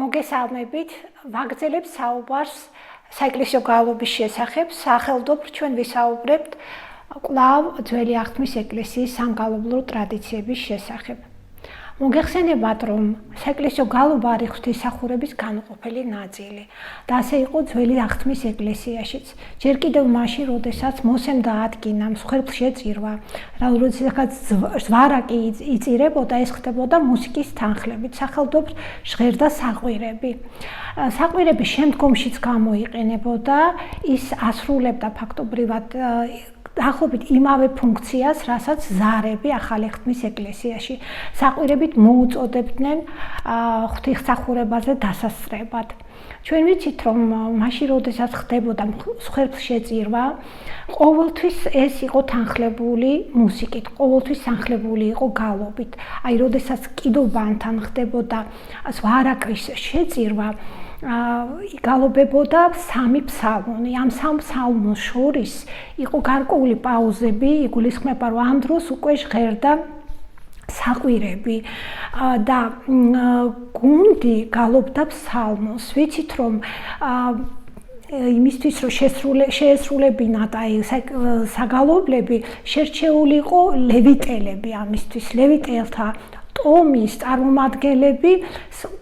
მოგესალმებით, ვაგრძელებთ საუბარს საეკლესიო გალობის შესახებ, სახელმწიფო ჩვენ ვისაუბრებთ კვლავ ძველი აღთმის ეკლესიის სამგალობლური ტრადიციების შესახებ. მოგეხსენებათ, რომ საეკლესიო გალობა არის ღვთისმსახურების განუყოფელი ნაწილი და ასე იყო ძველი აღთმის ეკლესიაშიც. ჯერ კიდევ მაშინ, როდესაც მოსემ დაადგინა მსხვერპლშეწირვა, როდესაც ზვარაკი იწირებოდა, ეს ხდებოდა მუსიკის თანხლებით, სახელმწიფო ჟღერდა საყვირები. საყვირები შემდგომშიც გამოიყენებოდა, ის ასრულებდა ფაქტობრივად დაახლოებით იმავე ფუნქციას, რასაც ზარები ახალი აღთმის ეკლესიაში. საყვირებით მოუწოდებდნენ ღვთისმსახურებაზე დასასწრებად. ჩვენ ვიცით, რომ მაშინ, როდესაც ხდებოდა მსხვერპლშეწირვა, ყოველთვის ეს იყო თანხლებული მუსიკით, ყოველთვის თანხლებული იყო გალობით. აი, როდესაც კიდობანთან ხდებოდა ზვარაკის შეწირვა, იგალობებოდა სამი ფსალმუნი. ამ სამ ფსალმუნს შორის იყო გარკვეული პაუზები, იგულისხმება, რომ ამ დროს უკვე ჟღერდა საყვირები და გუნდი გალობდა ფსალმუნს. ვიცით, რომ იმისთვის, რომ შეესრულებინათ აი საგალობლები, შერჩეული იყო ლევიტელები ამისთვის, ლევიტელთა ტომის წარმომადგენლები,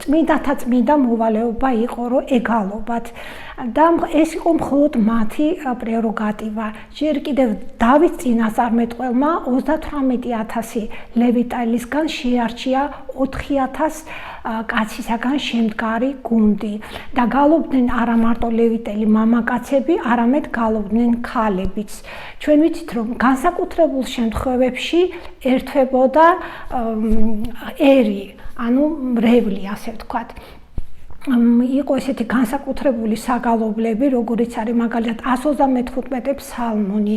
წმინდათა წმინდა მოვალეობა იყო, რომ ეგალობათ. და ეს იყო მხოლოდ მათი პრეროგატივა. ჯერ კიდევ დავით წინასწარმეტყველმა 38000 ლევიტელისგან შეარჩია 4000 კაცისაგან შემდგარი გუნდი და გალობდნენ არა მარტო ლევიტელი მამაკაცები, არამედ გალობდნენ ქალებიც. ჩვენ ვიცით, რომ განსაკუთრებულ შემთხვევებში ერთვებოდა ერი, ანუ მრევლი, ასე ვთქვათ. იყო ესეთი განსაკუთრებული საგალობლები, როგორიც არის მაგალითად 125 ფსალმუნი,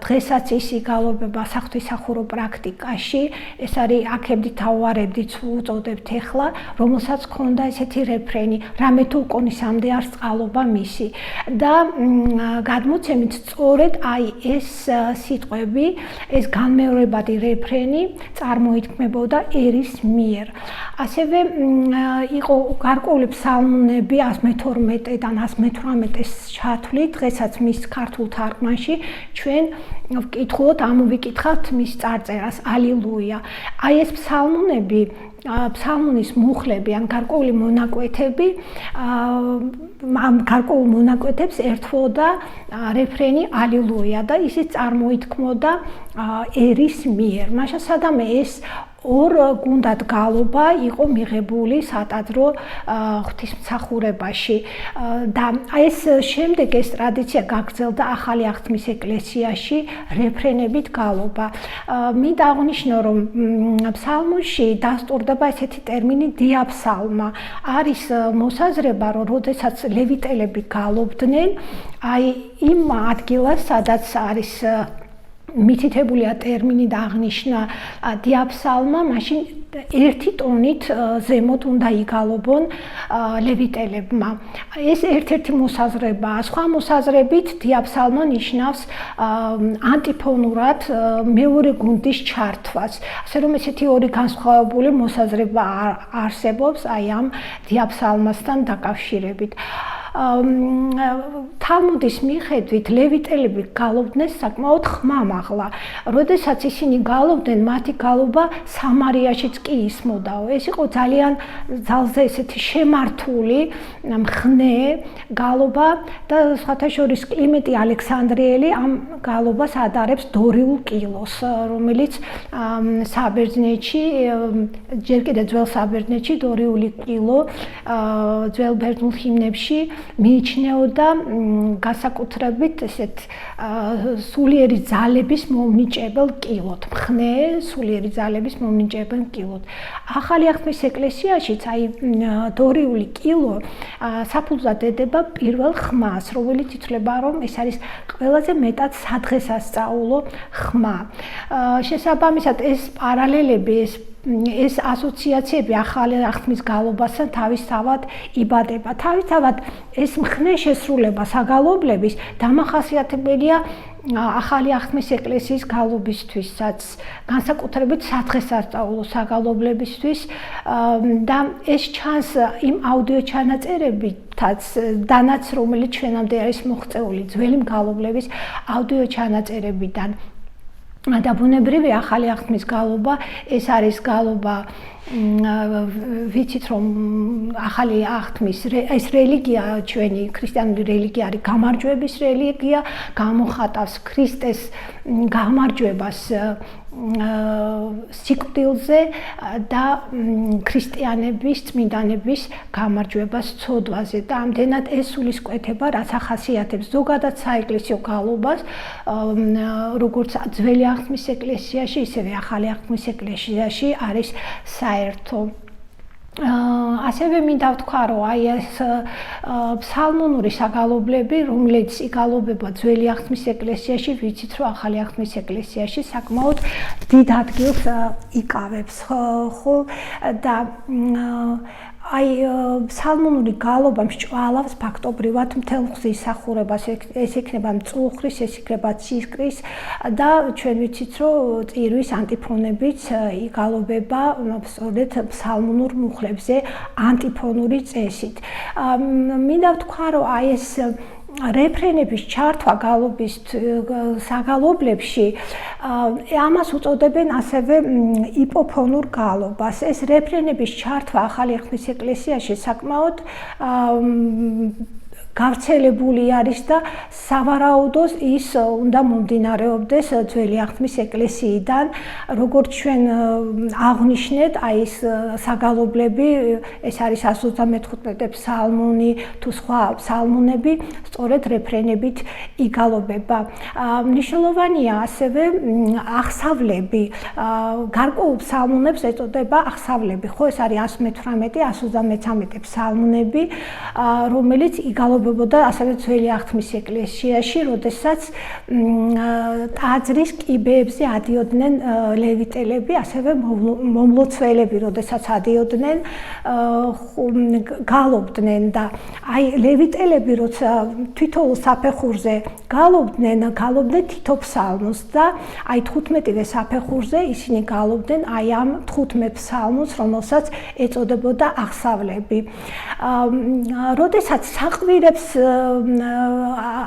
დღესაც ის იგალობება საღვთისმსახურო პრაქტიკაში, ეს არის აქებდით ავარებდით უწოდებთ ახლა, რომელსაც ჰქონდა ესეთი რეფრენი, რამე თუ უკონისამდე არ წყალობა მისი. და გადმოცემით სწორედ აი ეს სიტყვები, ეს განმეორებადი რეფრენი წარმოითქმებოდა ერის მიერ. ასევე იყო გარკვეული ფსალმუნები 112-დან 118-ს ჩათვლით, დღესაც მის ქართულ თარგმანში ჩვენ ვკითხულობთ, ამოვიკითხავთ მის წარწერას, ალილუია. აი ეს ფსალმუნები, ფსალმუნის მუხლები, ან გარკვეული მონაკვეთები, ამ გარკვეულ მონაკვეთებს ერთვოდა რეფრენი ალილუია და ისიც წარმოითქმოდა ერის მიერ. მაშინ სადამე ეს ორ გუნდად გალობა იყო მიღებული სატაძრო ღვთისმსახურებაში და ეს შემდეგ ეს ტრადიცია გაგრძელდა ახალი აღთმის ეკლესიაში რეფრენებით გალობა. მინდა აღნიშნო, რომ ფსალმუნში დასტურდება ესეთი ტერმინი დიაფსალმა. არის მოსაზრება, რომ როდესაც ლევიტელები გალობდნენ, აი იმ ადგილას, სადაც არის მითითებულია ტერმინი და აღნიშნა დიაფსალმა, მაშინ ერთი ტონით ზემოთ უნდა იგალობონ ლევიტელებმა. ეს ერთ-ერთი მოსაზრებაა. სხვა მოსაზრებით დიაფსალმა ნიშნავს ანტიფონურად მეორე გუნდის ჩართვას. ასე რომ ესეთი ორი განსხვავებული მოსაზრება არსებობს აი ამ დიაფსალმასთან დაკავშირებით. თალმუდის მიხედვით ლევიტელები გალობდნენ საკმაოდ ხმამაღლა. როდესაც ისინი გალობდნენ, მათი გალობა სამარიაშიც კი ისმოდაო. ეს იყო ძალიან ძალზე ესეთი შემართული, მხნე გალობა და სხვათა შორის კლიმენტი ალექსანდრიელი ამ გალობას ადარებს დორიულ კილოს, რომელიც საბერძნეთში, ჯერ კიდევ ძველ საბერძნეთში დორიული კილო ძველ ბერძნულ ჰიმნებში მიიჩნეოდა განსაკუთრებით ესეთ სულიერი ძალების მომნიჭებელ კილოდ, მხნე სულიერი ძალების მომნიჭებელ კილოდ. ახალი აღთმის ეკლესიაშიც აი დორიული კილო საფუძვლად ედება პირველ ხმას, რომელიც ითვლება, რომ ეს არის ყველაზე მეტად სადღესასწაულო ხმა. შესაბამისად ეს პარალელები, ეს ასოციაციები ახალი აღთმის გალობასთან თავისთავად იბადება. თავისთავად ეს მხნე შესრულება საგალობლების დამახასიათებელია ახალი აღთმის ეკლესიის გალობისთვისაც, განსაკუთრებით სათხესასწაულო საგალობლებისთვის და ეს ჩანს იმ აუდიო ჩანაწერებითაც, დანაც რომელიც ჩვენამდე არის მოღწეული ძველი მგალობლების აუდიო ჩანაწერებიდან. და ბუნებრივი ახალი აღთმის გალობა, ეს არის გალობა ვიცით რომ ახალი აღთმის ეს რელიგია ჩვენი ქრისტიანული რელიგია არის გამარჯვების რელიგია, გამოხატავს ქრისტეს გამარჯვებას სიკვდილზე და ქრისტიანების წმინდანების გამარჯვებას ცოდვაზე და ამდენად ეს სულისკვეთება რაც ახასიათებს ზოგადად საეკლესიო გალობას როგორც ძველი აღთმის ეკლესიაში ისევე ახალი აღთმის ეკლესიაში არის საერთო ასევე მინდა ვთქვა რომ აი ეს ფსალმუნური საგალობლები რომელიც იგალობება ძველი აღთმის ეკლესიაში ვიცით რომ ახალი აღთმის ეკლესიაში საკმაოდ დიდ ადგილს იკავებს ხო და აი ფსალმუნური გალობა მსჭვალავს ფაქტობრივად მთელ ხზის სახურებას ეს იქნება მწუხრის ეს იქნება ცისკრის და ჩვენ ვიცით რომ წირვის ანტიფონებიც იგალობება სწორედ ფსალმუნურ მუხლებზე ანტიფონური წესით მინდა ვთქვა რომ აი ეს რეფრენების ჩართვა გალობის საგალობლებში ამას უწოდებენ ასევე იპოფონურ გალობას ეს რეფრენების ჩართვა ახალი აღთმის ეკლესიაში საკმაოდ გავრცელებული არის და სავარაუდოდ ის უნდა მომდინარეობდეს ძველი აღთმის ეკლესიიდან როგორც ჩვენ აღვნიშნეთ აი ეს საგალობლები ეს არის 135 ფსალმუნი თუ სხვა ფსალმუნები სწორედ რეფრენებით იგალობება მნიშვნელოვანია ასევე აღსავლები გარკვეულ ფსალმუნებს ეწოდება აღსავლები ხო ეს არის 118 133 ფსალმუნები რომელიც იგალობება ასევე ძველი აღთმის ეკლესიაში, როდესაც ტაძრის კიბეებზე ადიოდნენ ლევიტელები, ასევე მომლოცველები, როდესაც ადიოდნენ, გალობდნენ და აი ლევიტელები, როცა თითოეულ საფეხურზე გალობდნენ თითო ფსალმუნს და აი 15-ვე საფეხურზე ისინი გალობდნენ აი ამ 15 ფსალმუნს, რომელსაც ეწოდებოდა აღსავლები. როდესაც საყვირებს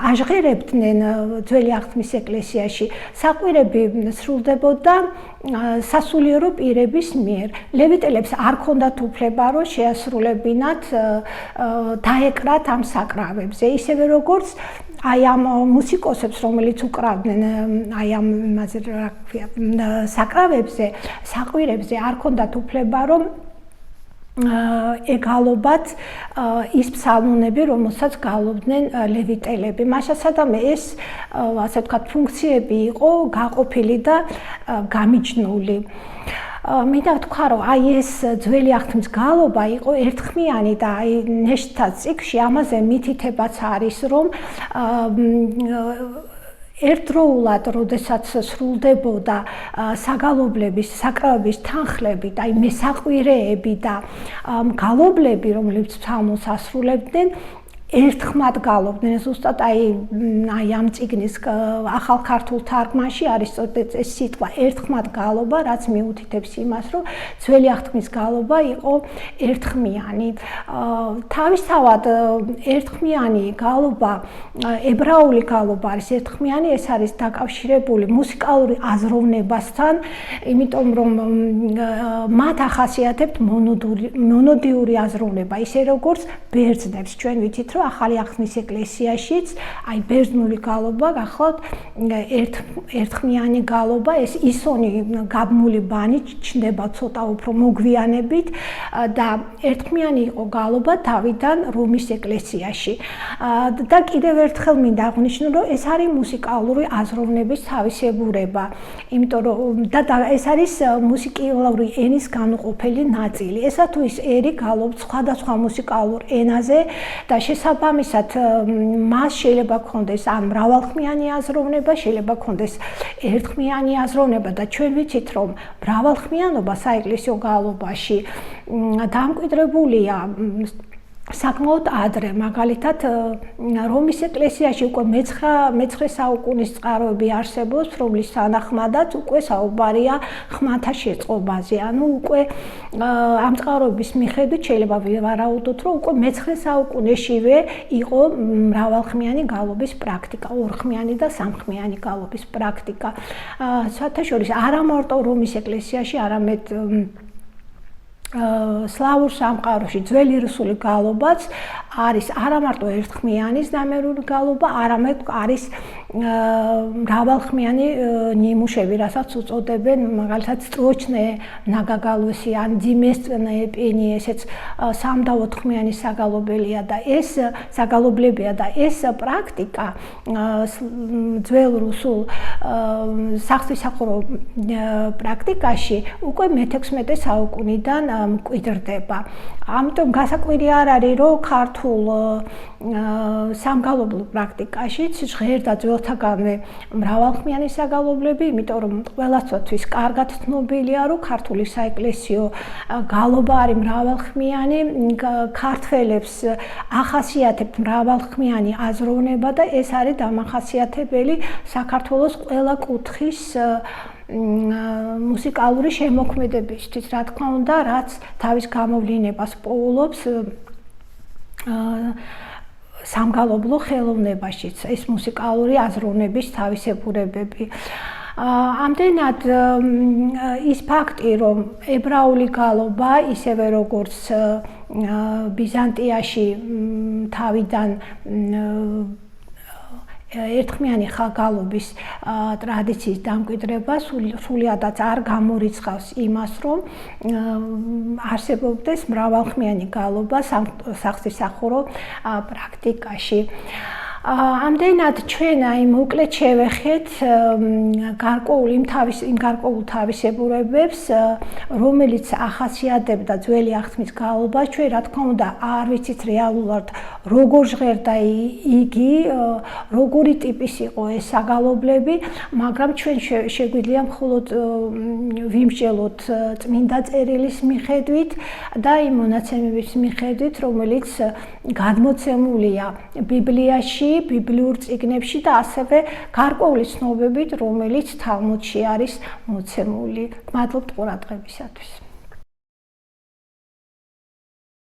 აჟღერებდნენ ძველი აღთმის ეკლესიაში საყვირები სრულდებოდა სასულიერო პირების მიერ ლევიტელებს არ ჰქონდათ უფლება რომ შეასრულებინათ დაეკრათ ამ საკრავებზე ისევე როგორც აი ამ მუსიკოსებს რომელიც უკრავდნენ აი ამ იმაზე რა ქვია საკრავებზე საყვირებზე არ ჰქონდათ უფლება რომ ეგალობათ ის ფსალმუნები, რომელსაც გალობდნენ ლევიტელები. მაშასადამე ეს ასე ვთქვათ ფუნქციები იყო გაყოფილი და გამიჯნული. მინდა ვთქვა რომ აი ეს ძველი აღთმის გალობა იყო ერთხმიანი და აი ნეშტთა ციკლში ამაზე მითითებაც არის რომ ერთდროულად, როდესაც სრულდებოდა საგალობლების, საკრავების თანხლები და აი მესაყვირეები და გალობლები, რომლებიც ფსალმუნს ასრულებდნენ, ერთხმად გალობდნენ. ზუსტად აი ამ წიგნის ახალ ქართულ თარგმანში არის ეს სიტყვა ერთხმად გალობა, რაც მიუთითებს იმას, რომ ძველი აღთმის გალობა იყო ერთხმიანი. თავისთავად ერთხმიანი გალობა, ებრაული გალობა არის ერთხმიანი, ეს არის დაკავშირებული მუსიკალური აზროვნებასთან, იმიტომ რომ მათ ახასიათებთ მონოდიური აზროვნება, ისე როგორც ბერძნებს. ჩვენ ვიცით ახალი აღთმის ეკლესიაშიც აი ბერძნული გალობა გახლავთ ერთხმიანი გალობა ეს ისონი გაბმული ბანი ჩნდება ცოტა უფრო მოგვიანებით და ერთხმიანი იყო გალობა დავიდან რომის ეკლესიაში და კიდევ ერთხელ მინდა აღვნიშნო რომ ეს არის მუსიკალური აზროვნების თავისებურება იმიტომ რომ და ეს არის მუსიკალური ენის განუყოფელი ნაწილი ესა თუ ის ერი გალობს სხვადასხვა მუსიკალურ ენაზე და შესაბამისად მას შეიძლება ქონდეს ან მრავალხმიანი აზროვნება, შეიძლება ქონდეს ერთხმიანი აზროვნება და ჩვენ ვიცით რომ მრავალხმიანობა საეკლესიო გალობაში დამკვიდრებულია საკმაოდ ადრე, მაგალითად, რომის ეკლესიაში უკვე მე-9 საუკუნის წყაროები არსებობს, რომლის თანახმადაც უკვე საუბარია ხმათა შეწყობაზე. ანუ უკვე ამ წყაროების მიხედვით შეიძლება ვარაუდოთ, რომ უკვე მე-9 საუკუნეშივე იყო მრავალხმიანი გალობის პრაქტიკა, ორხმიანი და სამხმიანი გალობის პრაქტიკა. საერთაშორისო არა მარტო რომის ეკლესიაში, არამედ სლავურ სამყაროში ძველი რუსული გალობაც არის არა მარტო ერთხმიანი ნამერული გალობა, არამედ არის მრავალხმიანი ნიმუშები, რასაც უწოდებენ მაგალითად სტროჩნე ნაგაგალოსი ან ძიმესწნე პენი, ესეც სამ და ოთხხმიანი საგალობელია და ეს საგალობლებია და ეს პრაქტიკა ძველ რუსულ საღვთისმსახურო პრაქტიკაში უკვე მე-16 საუკუნიდან მკვიდრდება. ამიტომ გასაკვირი არ არის, რომ ქართულ სამგალობლო პრაქტიკაშიც ჟღერდა ძველთაგანვე მრავალხმიანი საგალობლები, იმიტომ რომ ყველასთვის კარგად ცნობილია, რომ ქართული საეკლესიო გალობა არის მრავალხმიანი, ქართველებს ახასიათებთ მრავალხმიანი აზროვნება და ეს არის დამახასიათებელი საქართველოს ყველა კუთხის მუსიკალური შემოქმედებისთვის, რა თქმა უნდა, რაც თავის გამოვლინებას პოულობს სამგალობლო ხელოვნებაშიც, ეს მუსიკალური აზროვნების თავისებურებები. ამდენად ის ფაქტი, რომ ებრაული გალობა, ისევე როგორც ბიზანტიაში თავიდან ერთხმიანი გალობის ტრადიციის დამკვიდრება სრულიადაც არ გამორიცხავს იმას, რომ არსებობდეს მრავალხმიანი გალობა საღვთისმსახურო პრაქტიკაში. ამდენად ჩვენ მოკლედ შევეხეთ იმ გარკვეულ თავისებურებებს, რომელიც ახასიათებდა ძველი აღთმის გალობას. ჩვენ რა თქმა უნდა არ ვიცით რეალურად როგორ ჟღერდა იგი, როგორი ტიპის იყო ეს საგალობლები, მაგრამ ჩვენ შეგვიძლია მხოლოდ ვიმსჯელოთ წმინდა წერილის მიხედვით და იმ მონაცემების მიხედვით, რომელიც გადმოცემულია ბიბლიაში, ბიბლიურ წიგნებში და ასევე გარკვეული ცნობებით, რომელიც თალმუდში არის მოცემული. მადლობთ ყურადღებისათვის.